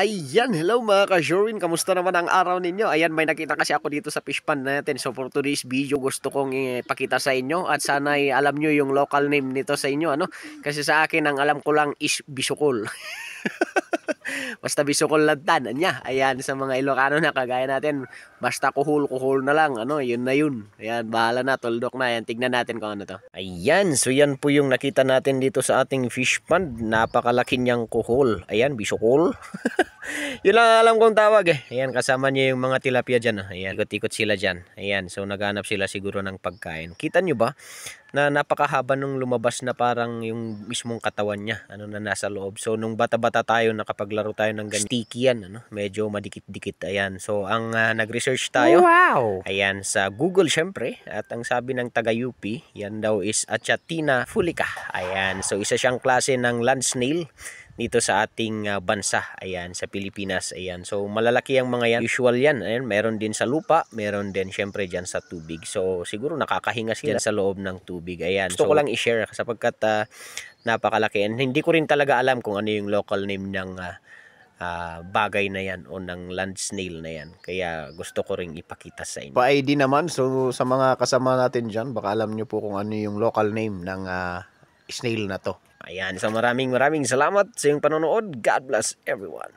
Ayan, hello mga ka-Jorwin, kamusta naman ang araw ninyo? Ayan, may nakita kasi ako dito sa fish pond natin. So for today's video, gusto kong ipakita sa inyo at sana ay alam nyo yung local name nito sa inyo, ano? Kasi sa akin, ang alam ko lang is bisukol. Basta bisukol lantan, anya. Ayan, sa mga Ilocano na kagaya natin, basta kuhol na lang, ano, yun na yun. Ayan, bahala na, tuldok na. Ayan, tignan natin kung ano to. Ayan, so yan po yung nakita natin dito sa ating fish pond. Napakalaki niyang kuhol. Ayan, bisukol. Yun lang alam kong tawag eh. Ayan, kasama niya yung mga tilapia dyan. Ayan, ikot-ikot sila dyan. Ayan, so naghanap sila siguro ng pagkain. Kita nyo ba na napakahaba nung lumabas na parang yung mismong katawan niya, ano, na nasa loob. So nung bata-bata tayo, nakapaglaro tayo ng ganyan, sticky yan, ano, medyo madikit-dikit. Ayan, so ang nag-research tayo, wow, ayan, sa Google syempre, at ang sabi ng taga-UP, yan daw is Achatina fulica. Ayan, so isa siyang klase ng land snail dito sa ating bansa, ayan, sa Pilipinas. Ayan, so malalaki ang mga yan, usual yan. Ayan, meron din sa lupa, meron din syempre dyan sa tubig. So siguro nakakahinga sila sa loob ng tubig. Ayan, gusto ko lang i-share sapagkat napakalaki, and hindi ko rin talaga alam kung ano yung local name ng bagay na yan o ng land snail na yan, kaya gusto ko ring ipakita sa inyo. Pa-ID naman, so sa mga kasama natin dyan, baka alam nyo po kung ano yung local name ng snail na to. Ayan, so maraming salamat sa iyong panonood. God bless everyone.